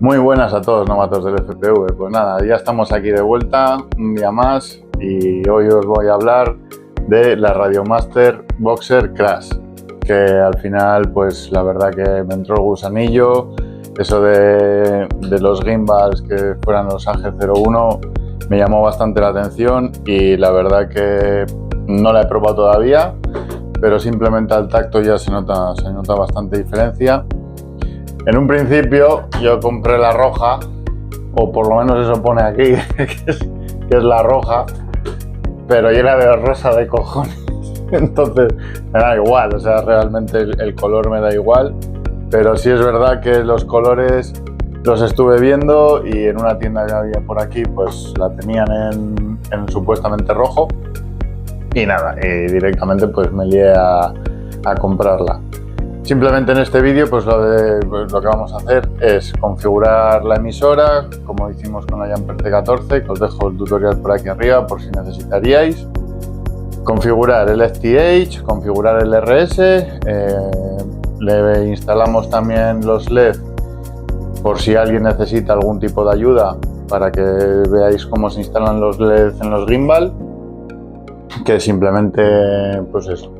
Muy buenas a todos, novatos del FPV. Pues nada, ya estamos aquí de vuelta un día más y hoy os voy a hablar de la Radiomaster Boxer Crash, que al final pues la verdad que me entró el gusanillo. Eso de los gimbals que fueran los AG01 me llamó bastante la atención y la verdad que no la he probado todavía, pero simplemente al tacto ya se nota bastante diferencia. En un principio yo compré la roja, o por lo menos eso pone aquí, que es la roja, pero yo la veo rosa de cojones, entonces me da igual, o sea, realmente el color me da igual, pero sí es verdad que los colores los estuve viendo y en una tienda que había por aquí pues la tenían en supuestamente rojo y nada, y directamente pues me lié a comprarla. Simplemente en este vídeo pues lo que vamos a hacer es configurar la emisora como hicimos con la Jumper T14, que os dejo el tutorial por aquí arriba por si necesitaríais. Configurar el FTH, configurar el RS, le instalamos también los LED por si alguien necesita algún tipo de ayuda para que veáis cómo se instalan los LED en los gimbal, que simplemente pues eso,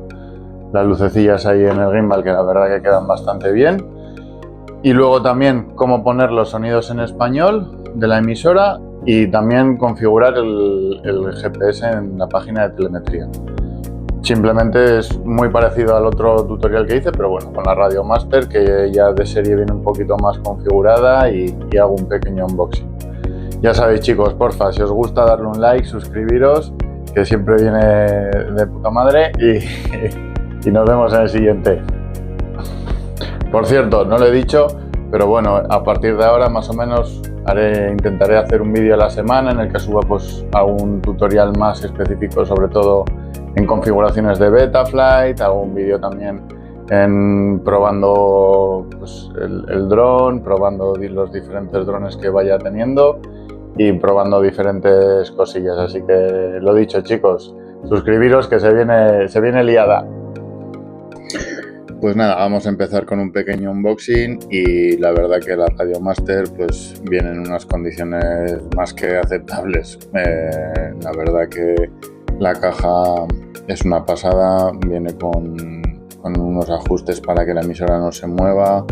las lucecillas ahí en el gimbal que la verdad que quedan bastante bien, y luego también cómo poner los sonidos en español de la emisora y también configurar el GPS en la página de telemetría. Simplemente es muy parecido al otro tutorial que hice, pero bueno, con la Radiomaster, que ya de serie viene un poquito más configurada y hago un pequeño unboxing. Ya sabéis, chicos, porfa, si os gusta darle un like, suscribiros, que siempre viene de puta madre, y nos vemos en el siguiente. Por cierto, no lo he dicho, pero bueno, a partir de ahora más o menos intentaré hacer un vídeo a la semana en el que suba pues algún tutorial más específico, sobre todo en configuraciones de Betaflight, algún vídeo también en probando pues, el dron, probando los diferentes drones que vaya teniendo y probando diferentes cosillas. Así que lo dicho, chicos, suscribiros que se viene liada. Pues nada, vamos a empezar con un pequeño unboxing y la verdad que la Radiomaster pues viene en unas condiciones más que aceptables. La verdad que la caja es una pasada, viene con unos ajustes para que la emisora no se mueva,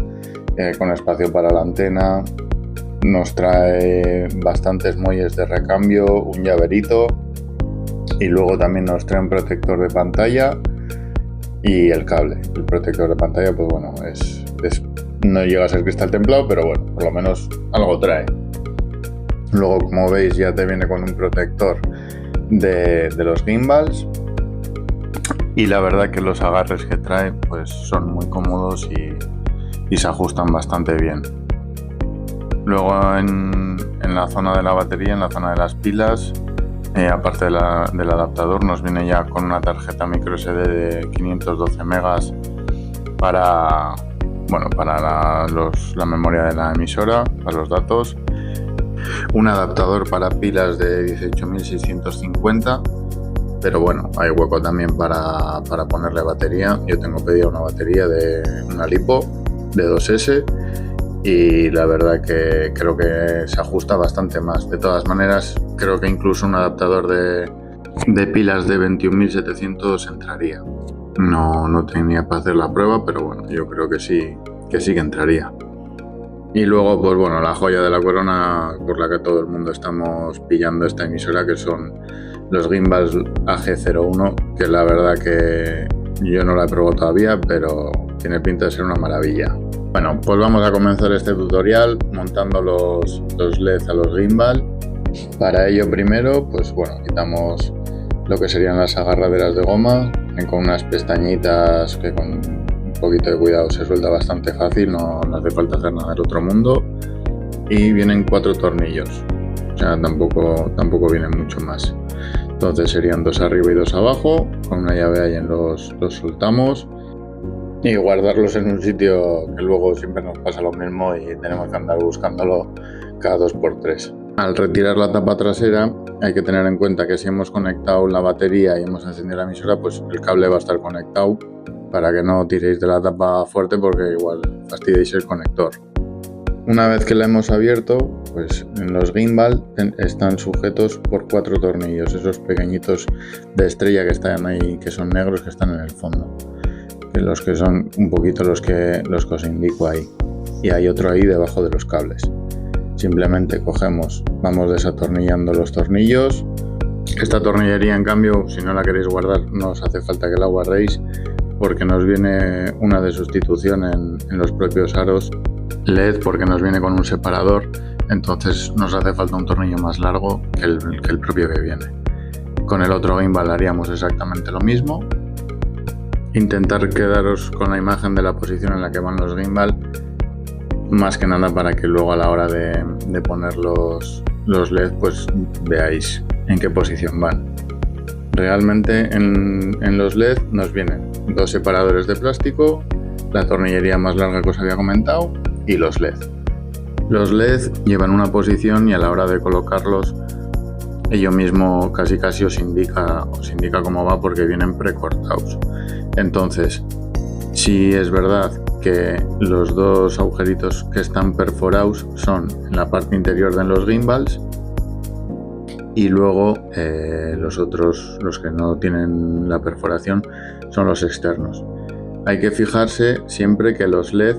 con espacio para la antena, nos trae bastantes muelles de recambio, un llaverito y luego también nos trae un protector de pantalla y el cable. El protector de pantalla pues bueno, no llega a ser cristal templado, pero bueno, por lo menos algo trae. Luego, como veis, ya te viene con un protector de los gimbals y la verdad que los agarres que trae pues son muy cómodos y se ajustan bastante bien. Luego en la zona de la batería, en la zona de las pilas, aparte del adaptador, nos viene ya con una tarjeta microSD de 512 megas para la memoria de la emisora, para los datos, un adaptador para pilas de 18650, pero bueno, hay hueco también para ponerle batería. Yo tengo pedido una batería de una LiPo de 2S y la verdad que creo que se ajusta bastante más. De todas maneras, creo que incluso un adaptador de pilas de 21.700 entraría. No tenía para hacer la prueba, pero bueno, yo creo que sí que entraría. Y luego, pues bueno, la joya de la corona por la que todo el mundo estamos pillando esta emisora, que son los gimbals AG01, que la verdad que yo no la he probado todavía, pero tiene pinta de ser una maravilla. Bueno, pues vamos a comenzar este tutorial montando los LED a los gimbal. Para ello primero, pues bueno, quitamos lo que serían las agarraderas de goma, con unas pestañitas que con un poquito de cuidado se suelta bastante fácil, no hace falta hacer nada del otro mundo. Y vienen 4 tornillos, o sea, tampoco vienen mucho más. Entonces serían 2 arriba y 2 abajo, con una llave ahí los soltamos. Y guardarlos en un sitio que luego siempre nos pasa lo mismo y tenemos que andar buscándolo cada 2x3. Al retirar la tapa trasera hay que tener en cuenta que si hemos conectado la batería y hemos encendido la emisora, pues el cable va a estar conectado para que no tiréis de la tapa fuerte porque igual fastidiéis el conector. Una vez que la hemos abierto, pues en los gimbal están sujetos por 4 tornillos, esos pequeñitos de estrella que están ahí, que son negros, que están en el fondo, los que son un poquito los que os indico ahí, y hay otro ahí debajo de los cables. Simplemente cogemos, vamos desatornillando los tornillos. Esta tornillería, en cambio, si no la queréis guardar, no os hace falta que la guardéis, porque nos viene una de sustitución en los propios aros LED, porque nos viene con un separador, entonces nos hace falta un tornillo más largo que el propio que viene. Con el otro gimbal haríamos exactamente lo mismo. Intentar quedaros con la imagen de la posición en la que van los gimbal, más que nada para que luego a la hora de poner los LED pues veáis en qué posición van. Realmente en los LED nos vienen 2 separadores de plástico, la tornillería más larga que os había comentado y los LED. Los LED llevan una posición y a la hora de colocarlos ello mismo casi os indica cómo va, porque vienen precortados. Entonces, si es verdad que los 2 agujeritos que están perforados son en la parte interior de los gimbals, y luego los otros, los que no tienen la perforación, son los externos. Hay que fijarse siempre que los LED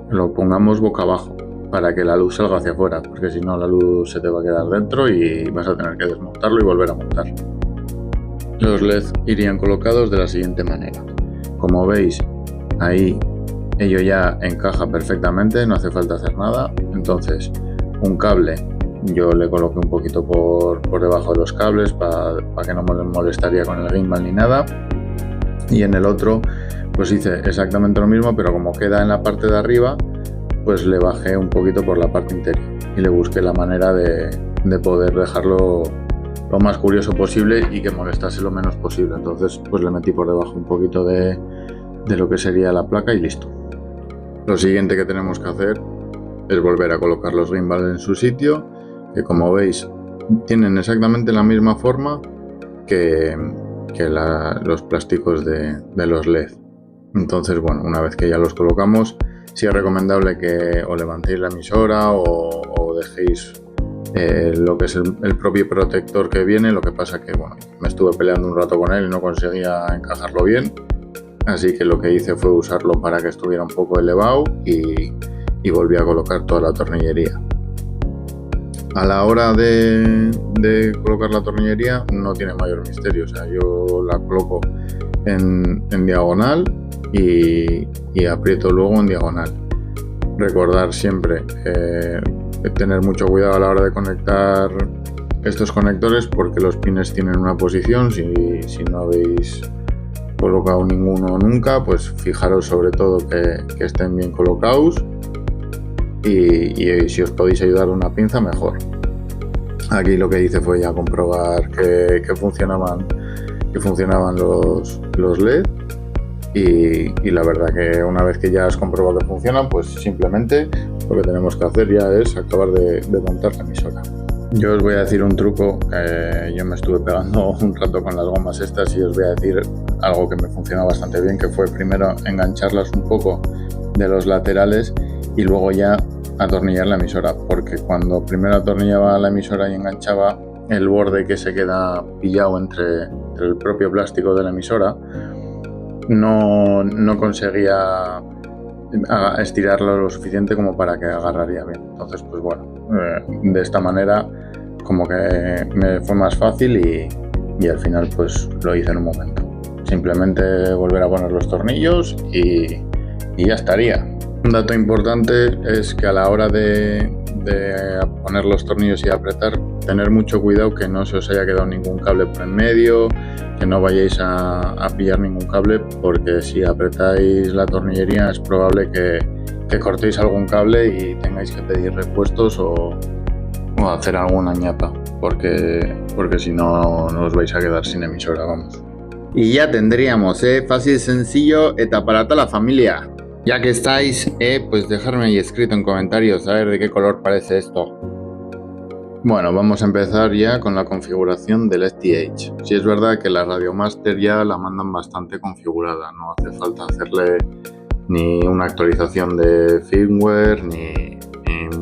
lo pongamos boca abajo para que la luz salga hacia afuera, porque si no la luz se te va a quedar dentro y vas a tener que desmontarlo y volver a montar. Los LED irían colocados de la siguiente manera. Como veis, ahí ello ya encaja perfectamente, no hace falta hacer nada. Entonces, un cable yo le coloqué un poquito por debajo de los cables para que no me molestaría con el gimbal ni nada, y en el otro pues hice exactamente lo mismo, pero como queda en la parte de arriba, pues le bajé un poquito por la parte interior y le busqué la manera de poder dejarlo lo más curioso posible y que molestase lo menos posible. Entonces pues le metí por debajo un poquito de lo que sería la placa y listo. Lo siguiente que tenemos que hacer es volver a colocar los gimbals en su sitio, que como veis tienen exactamente la misma forma que los plásticos de los LED. Entonces, bueno, una vez que ya los colocamos, sí es recomendable que o levantéis la emisora o dejéis lo que es el propio protector que viene. Lo que pasa que, bueno, me estuve peleando un rato con él y no conseguía encajarlo bien, así que lo que hice fue usarlo para que estuviera un poco elevado y volví a colocar toda la tornillería. A la hora de colocar la tornillería no tiene mayor misterio, o sea, yo la coloco en diagonal y aprieto luego en diagonal. Recordar siempre tener mucho cuidado a la hora de conectar estos conectores, porque los pines tienen una posición. Si no habéis colocado ninguno nunca, pues fijaros sobre todo que estén bien colocados, y si os podéis ayudar una pinza, mejor. Aquí lo que hice fue ya comprobar que funcionaban los LED, y la verdad que una vez que ya has comprobado que funcionan, pues simplemente lo que tenemos que hacer ya es acabar de montar la emisora. Yo os voy a decir un truco. Yo me estuve pegando un rato con las gomas estas y os voy a decir algo que me funcionó bastante bien, que fue primero engancharlas un poco de los laterales y luego ya atornillar la emisora, porque cuando primero atornillaba la emisora y enganchaba, el borde que se queda pillado entre el propio plástico de la emisora no conseguía estirarlo lo suficiente como para que agarraría bien. Entonces pues bueno, de esta manera como que me fue más fácil y al final pues lo hice en un momento. Simplemente volver a poner los tornillos y ya estaría. Un dato importante es que a la hora de poner los tornillos y apretar, tener mucho cuidado que no se os haya quedado ningún cable por en medio, que no vayáis a pillar ningún cable, porque si apretáis la tornillería es probable que cortéis algún cable y tengáis que pedir repuestos o hacer alguna ñapa, porque si no os vais a quedar sin emisora, vamos. Y ya tendríamos, fácil, sencillo, eta para toda la familia. Ya que estáis, pues dejadme ahí escrito en comentarios a ver de qué color parece esto. Bueno, vamos a empezar ya con la configuración del STH. Si es verdad que la Radiomaster ya la mandan bastante configurada, no hace falta hacerle ni una actualización de firmware ni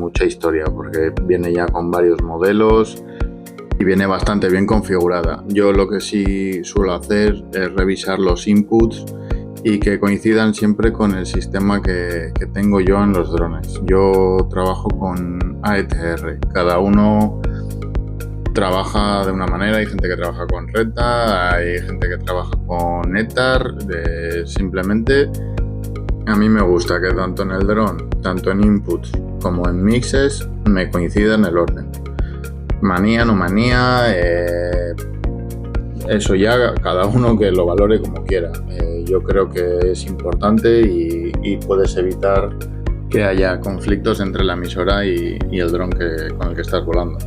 mucha historia porque viene ya con varios modelos y viene bastante bien configurada. Yo lo que sí suelo hacer es revisar los inputs y que coincidan siempre con el sistema que tengo yo en los drones. Yo trabajo con AETR, cada uno trabaja de una manera, hay gente que trabaja con Reta, hay gente que trabaja con ETAR, simplemente a mí me gusta que tanto en el dron, tanto en inputs como en mixes, me coincidan el orden. Manía, no manía, eso ya cada uno que lo valore como quiera. Yo creo que es importante y puedes evitar que haya conflictos entre la emisora y el dron con el que estás volando.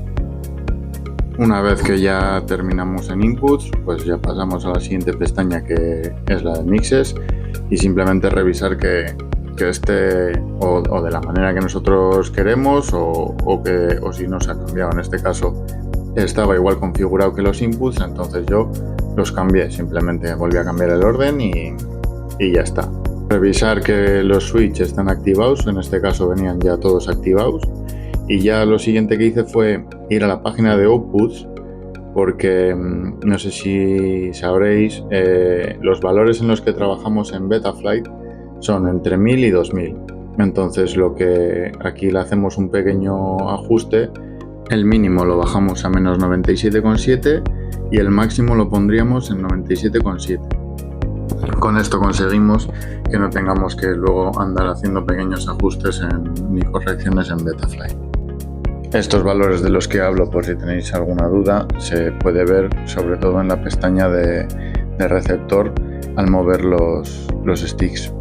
Una vez que ya terminamos en inputs, pues ya pasamos a la siguiente pestaña, que es la de mixes, y simplemente revisar que esté o de la manera que nosotros queremos o si no se ha cambiado. En este caso estaba igual configurado que los inputs, entonces yo los cambié, simplemente volví a cambiar el orden y ya está. Revisar que los switches están activados, en este caso venían ya todos activados, y ya lo siguiente que hice fue ir a la página de outputs, porque no sé si sabréis, los valores en los que trabajamos en Betaflight son entre 1000 y 2000. Entonces lo que aquí le hacemos un pequeño ajuste, el mínimo lo bajamos a menos 97,7 y el máximo lo pondríamos en 97,7. Con esto conseguimos que no tengamos que luego andar haciendo pequeños ajustes ni correcciones en Betaflight. Estos valores de los que hablo, por si tenéis alguna duda, se puede ver sobre todo en la pestaña de receptor al mover los sticks.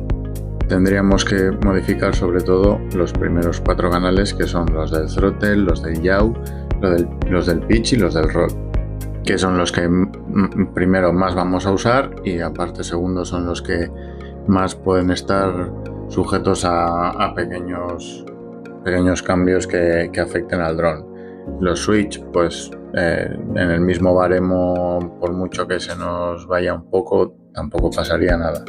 Tendríamos que modificar sobre todo los primeros 4 canales, que son los del throttle, los del yaw, los del pitch y los del roll, que son los que primero más vamos a usar y aparte segundo son los que más pueden estar sujetos a pequeños cambios que afecten al dron. Los switch, pues en el mismo baremo, por mucho que se nos vaya un poco, tampoco pasaría nada.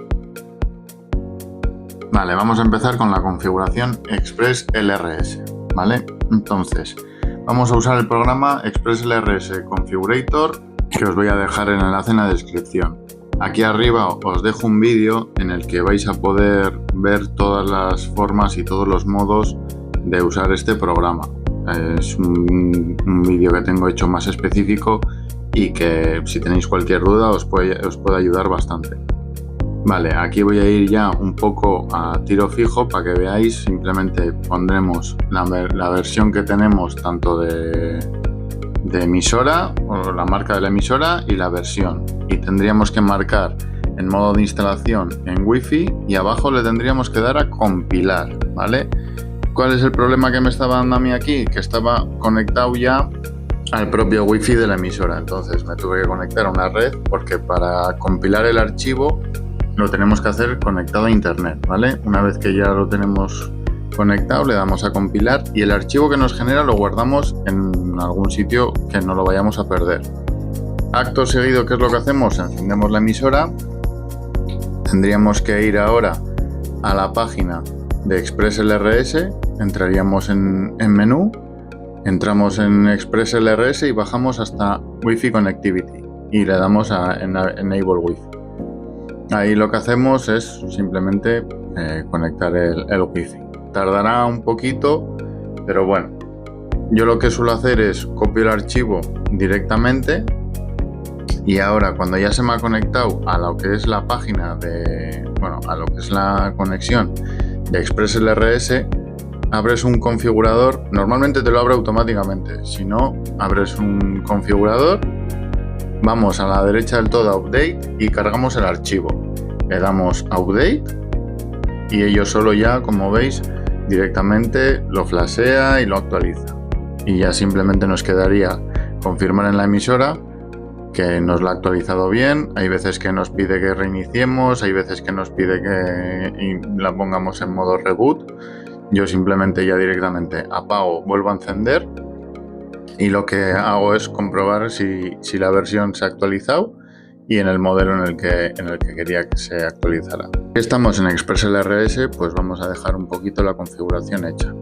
Vale, vamos a empezar con la configuración Express LRS, ¿vale? Entonces, vamos a usar el programa Express LRS Configurator, que os voy a dejar el enlace en la descripción. Aquí arriba os dejo un vídeo en el que vais a poder ver todas las formas y todos los modos de usar este programa. Es un vídeo que tengo hecho más específico y que si tenéis cualquier duda os puede ayudar bastante. Vale, aquí voy a ir ya un poco a tiro fijo para que veáis. Simplemente pondremos la versión que tenemos tanto de emisora o la marca de la emisora y la versión, y tendríamos que marcar en modo de instalación en Wi-Fi y abajo le tendríamos que dar a compilar, ¿vale? ¿Cuál es el problema que me estaba dando a mí aquí? Que estaba conectado ya al propio Wi-Fi de la emisora, entonces me tuve que conectar a una red porque para compilar el archivo lo tenemos que hacer conectado a internet, ¿vale? Una vez que ya lo tenemos conectado, le damos a compilar y el archivo que nos genera lo guardamos en algún sitio que no lo vayamos a perder. Acto seguido, ¿qué es lo que hacemos? Encendemos la emisora. Tendríamos que ir ahora a la página de Express LRS, entraríamos en menú, entramos en Express LRS y bajamos hasta Wi-Fi Connectivity y le damos a Enable Wi-Fi. Ahí lo que hacemos es simplemente conectar el Wi-Fi. Tardará un poquito, pero bueno, yo lo que suelo hacer es copio el archivo directamente y ahora cuando ya se me ha conectado a lo que es la página a lo que es la conexión de Express LRS, abres un configurador. Normalmente te lo abre automáticamente, si no, abres un configurador, vamos a la derecha del todo a Update y cargamos el archivo. Le damos a Update y ello solo ya, como veis, directamente lo flashea y lo actualiza. Y ya simplemente nos quedaría confirmar en la emisora que nos lo ha actualizado bien. Hay veces que nos pide que reiniciemos, hay veces que nos pide que la pongamos en modo reboot. Yo simplemente ya directamente apago, vuelvo a encender y lo que hago es comprobar si la versión se ha actualizado y en el modelo en el que quería que se actualizara. Estamos en Express LRS, pues vamos a dejar un poquito la configuración hecha.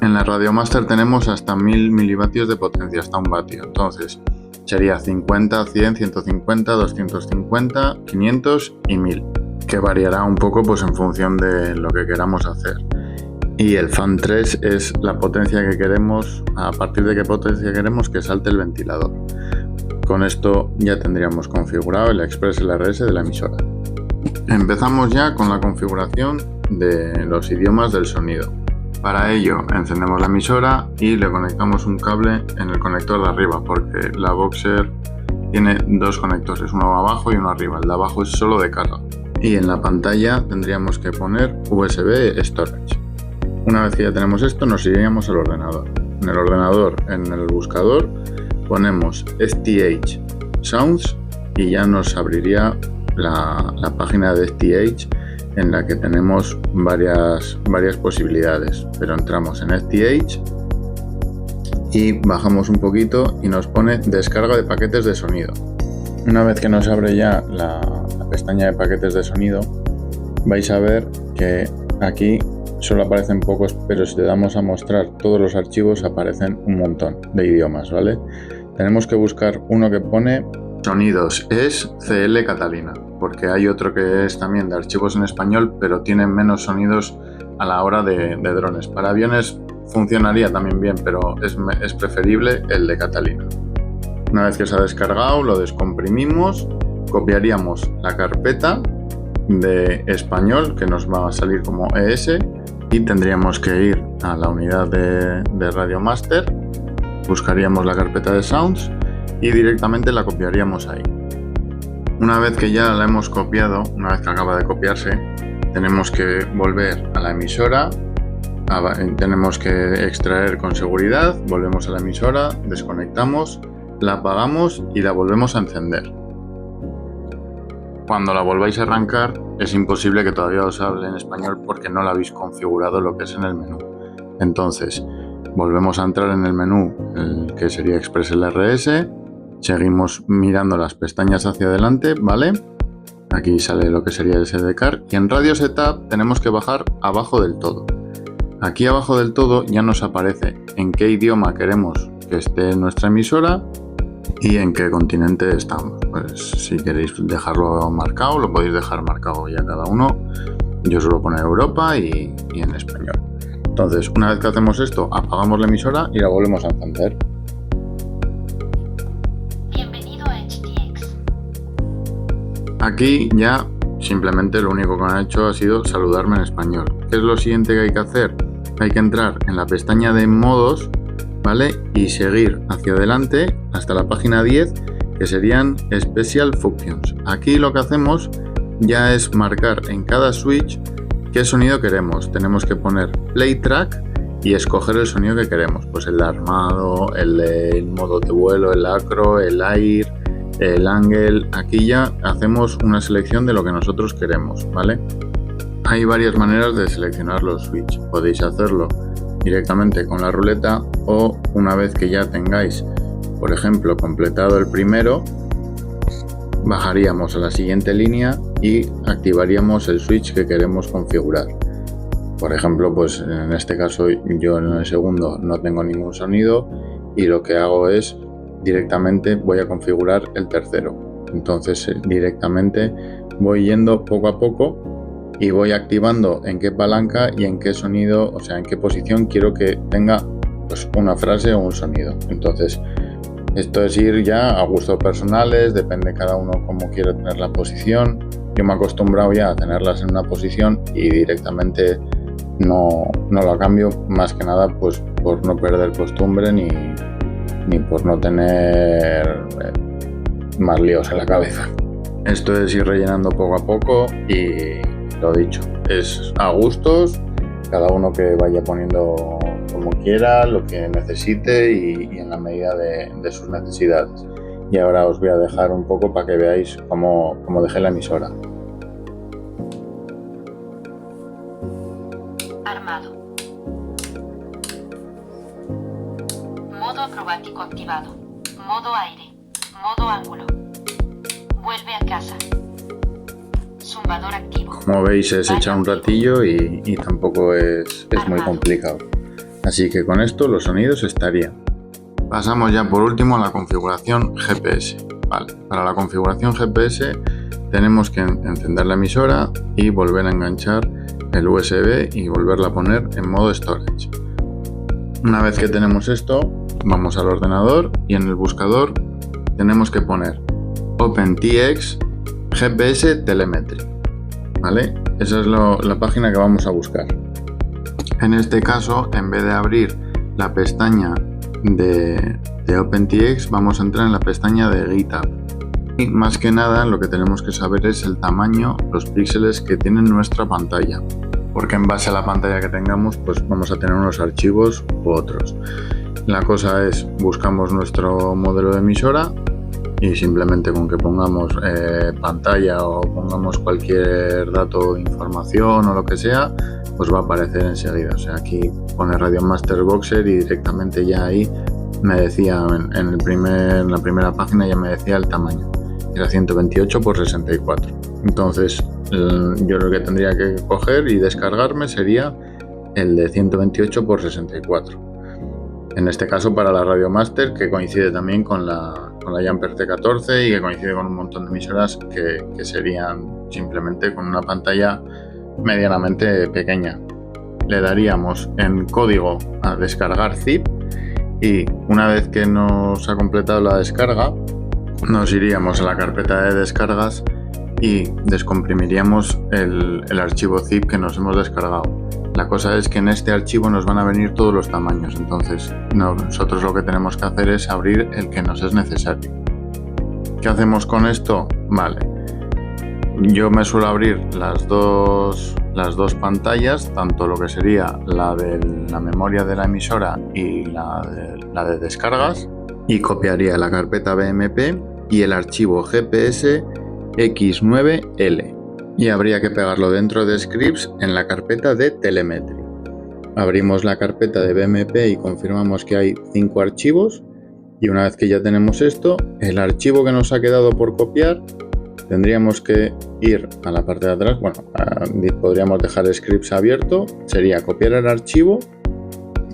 En la Radiomaster tenemos hasta 1000 milivatios de potencia, hasta 1 vatio. Entonces sería 50, 100, 150, 250, 500 y 1000, que variará un poco pues en función de lo que queramos hacer. Y el Fan 3 es la potencia que queremos, a partir de qué potencia queremos que salte el ventilador. Con esto ya tendríamos configurado el Express LRS de la emisora. Empezamos ya con la configuración de los idiomas del sonido. Para ello encendemos la emisora y le conectamos un cable en el conector de arriba, porque la Boxer tiene dos conectores, uno abajo y uno arriba. El de abajo es solo de carga. Y en la pantalla tendríamos que poner USB Storage. Una vez que ya tenemos esto, nos iríamos al ordenador. En el ordenador, en el buscador, ponemos STH Sounds y ya nos abriría la página de STH, en la que tenemos varias posibilidades, pero entramos en STH y bajamos un poquito y nos pone descarga de paquetes de sonido. Una vez que nos abre ya la pestaña de paquetes de sonido, vais a ver que aquí solo aparecen pocos, pero si le damos a mostrar todos los archivos aparecen un montón de idiomas, ¿vale? Tenemos que buscar uno que pone sonidos, es CL Catalina, porque hay otro que es también de archivos en español, pero tiene menos sonidos a la hora de drones. Para aviones funcionaría también bien, pero es preferible el de Catalina. Una vez que se ha descargado, lo descomprimimos, copiaríamos la carpeta de español, que nos va a salir como ES, y tendríamos que ir a la unidad de Radiomaster, buscaríamos la carpeta de Sounds y directamente la copiaríamos ahí. Una vez que ya la hemos copiado, una vez que acaba de copiarse, tenemos que volver a la emisora, tenemos que extraer con seguridad, volvemos a la emisora, desconectamos, la apagamos y la volvemos a encender. Cuando la volváis a arrancar, es imposible que todavía os hable en español porque no la habéis configurado lo que es en el menú. Entonces, volvemos a entrar en el menú, el que sería Express LRS, seguimos mirando las pestañas hacia adelante, ¿vale? Aquí sale lo que sería el SD card y en Radio Setup tenemos que bajar abajo del todo. Aquí abajo del todo ya nos aparece en qué idioma queremos que esté en nuestra emisora y en qué continente estamos. Pues si queréis dejarlo marcado, lo podéis dejar marcado ya cada uno. Yo suelo poner Europa y en español. Entonces, una vez que hacemos esto, apagamos la emisora y la volvemos a encender. Bienvenido a HTX. Aquí ya simplemente lo único que han hecho ha sido saludarme en español. ¿Qué es lo siguiente que hay que hacer? Hay que entrar en la pestaña de modos, ¿vale? Y seguir hacia adelante hasta la página 10, que serían Special Functions. Aquí lo que hacemos ya es marcar en cada switch qué sonido queremos. Tenemos que poner Play Track y escoger el sonido que queremos. Pues el de armado, el modo de vuelo, el acro, el air, el angle. Aquí ya hacemos una selección de lo que nosotros queremos, ¿vale? Hay varias maneras de seleccionar los switches. Podéis hacerlo directamente con la ruleta o una vez que ya tengáis, por ejemplo, completado el primero, bajaríamos a la siguiente línea y activaríamos el switch que queremos configurar. Por ejemplo, pues en este caso yo en el segundo no tengo ningún sonido y lo que hago es directamente voy a configurar el tercero. Entonces directamente voy yendo poco a poco y voy activando en qué palanca y en qué sonido, o sea, en qué posición quiero que tenga pues una frase o un sonido. Entonces, esto es ir ya a gustos personales, depende cada uno cómo quiere tener la posición. Yo me he acostumbrado ya a tenerlas en una posición y directamente no lo cambio, más que nada pues por no perder costumbre ni por no tener más líos en la cabeza. Esto es ir rellenando poco a poco y lo dicho, es a gustos, cada uno que vaya poniendo como quiera, lo que necesite y en la medida de sus necesidades. Y ahora os voy a dejar un poco para que veáis cómo dejé la emisora. Armado. Modo acrobático activado. Modo aire. Modo ángulo. Vuelve a casa. Zumbador activo. Como veis, se echa un ratillo y tampoco es muy complicado. Así que con esto los sonidos estarían. Pasamos ya por último a la configuración GPS. Vale, para la configuración GPS tenemos que encender la emisora y volver a enganchar el USB y volverla a poner en modo storage. Una vez que tenemos esto, vamos al ordenador y en el buscador tenemos que poner OpenTX GPS Telemetry. ¿Vale? Esa es la página que vamos a buscar. En este caso, en vez de abrir la pestaña de OpenTX, vamos a entrar en la pestaña de GitHub. Y más que nada, lo que tenemos que saber es el tamaño, los píxeles que tiene nuestra pantalla. Porque en base a la pantalla que tengamos, pues vamos a tener unos archivos u otros. La cosa es, buscamos nuestro modelo de emisora y simplemente con que pongamos pantalla o pongamos cualquier dato, información o lo que sea, pues va a aparecer enseguida. O sea, aquí pone Radio Master Boxer y directamente ya ahí me decía, en la primera página ya me decía el tamaño. Era 128 por 64. Entonces, yo lo que tendría que coger y descargarme sería el de 128 por 64. En este caso para la Radio Master, que coincide también con la Jumper T14 y que coincide con un montón de emisoras que serían simplemente con una pantalla medianamente pequeña. Le daríamos en código a descargar zip y una vez que nos ha completado la descarga, nos iríamos a la carpeta de descargas y descomprimiríamos el archivo zip que nos hemos descargado. La cosa es que en este archivo nos van a venir todos los tamaños, entonces nosotros lo que tenemos que hacer es abrir el que nos es necesario. ¿Qué hacemos con esto? Vale, yo me suelo abrir las dos pantallas, tanto lo que sería la de la memoria de la emisora y la de descargas, y copiaría la carpeta BMP y el archivo GPS X9L. Y habría que pegarlo dentro de scripts en la carpeta de telemetry. Abrimos la carpeta de BMP y confirmamos que hay 5 archivos y una vez que ya tenemos esto, el archivo que nos ha quedado por copiar, tendríamos que ir a la parte de atrás, podríamos dejar scripts abierto, sería copiar el archivo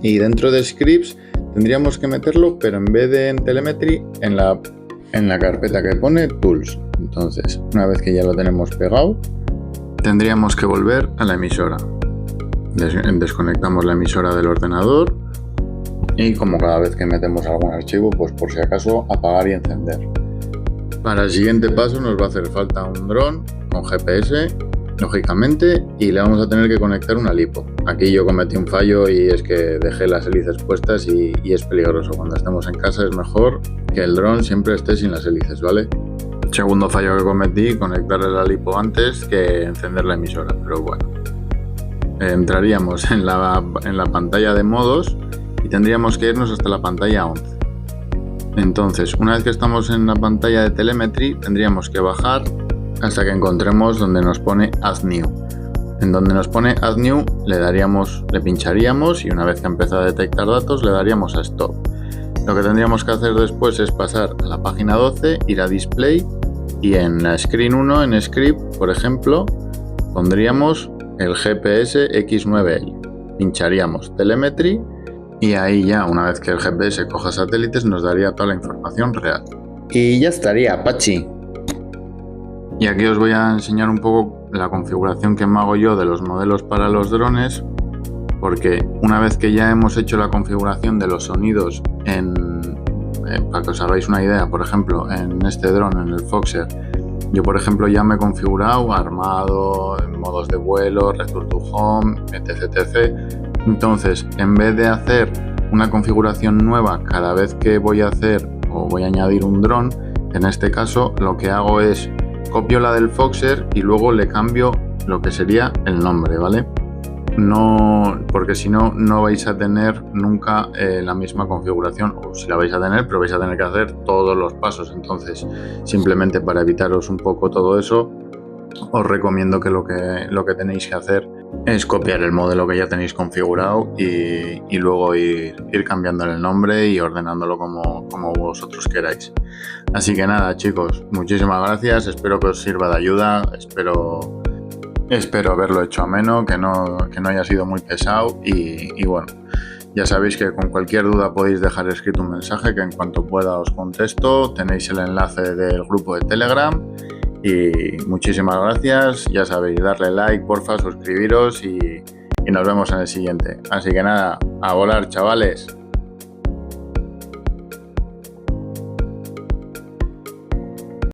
y dentro de scripts tendríamos que meterlo, pero en vez de en telemetry, en la carpeta que pone tools. Entonces, una vez que ya lo tenemos pegado, tendríamos que volver a la emisora. Desconectamos la emisora del ordenador y como cada vez que metemos algún archivo, pues por si acaso apagar y encender. Para el siguiente paso nos va a hacer falta un dron con GPS, lógicamente, y le vamos a tener que conectar una lipo. Aquí yo cometí un fallo y es que dejé las hélices puestas y es peligroso. Cuando estemos en casa es mejor que el dron siempre esté sin las hélices, ¿vale? Segundo fallo que cometí, conectarle la lipo antes que encender la emisora, pero bueno. Entraríamos en la pantalla de modos y tendríamos que irnos hasta la pantalla 11. Entonces, una vez que estamos en la pantalla de telemetry, tendríamos que bajar hasta que encontremos donde nos pone Add New. En donde nos pone Add New le pincharíamos y una vez que empieza a detectar datos le daríamos a Stop. Lo que tendríamos que hacer después es pasar a la página 12, ir a Display y en la Screen 1, en Script, por ejemplo, pondríamos el GPS X9L. Pincharíamos Telemetry y ahí ya, una vez que el GPS coja satélites, nos daría toda la información real. Y ya estaría, Pachi. Y aquí os voy a enseñar un poco la configuración que me hago yo de los modelos para los drones, porque una vez que ya hemos hecho la configuración de los sonidos para que os hagáis una idea, por ejemplo, en este dron, en el Foxer, yo por ejemplo ya me he configurado armado, en modos de vuelo, return to home, etc. Entonces, en vez de hacer una configuración nueva cada vez que voy a hacer o voy a añadir un dron, en este caso lo que hago es copio la del Foxer y luego le cambio lo que sería el nombre, ¿vale? No, porque si no, no vais a tener nunca la misma configuración, o si la vais a tener, pero vais a tener que hacer todos los pasos. Entonces, simplemente para evitaros un poco todo eso, os recomiendo que lo que tenéis que hacer es copiar el modelo que ya tenéis configurado y luego ir cambiándole el nombre y ordenándolo como vosotros queráis. Así que nada, chicos, muchísimas gracias, espero que os sirva de ayuda, espero haberlo hecho ameno, que no haya sido muy pesado y bueno, Ya sabéis que con cualquier duda podéis dejar escrito un mensaje que en cuanto pueda os contesto. Tenéis el enlace del grupo de Telegram y muchísimas gracias. Ya sabéis, darle like, porfa, suscribiros y nos vemos en el siguiente. Así que nada, a volar, chavales.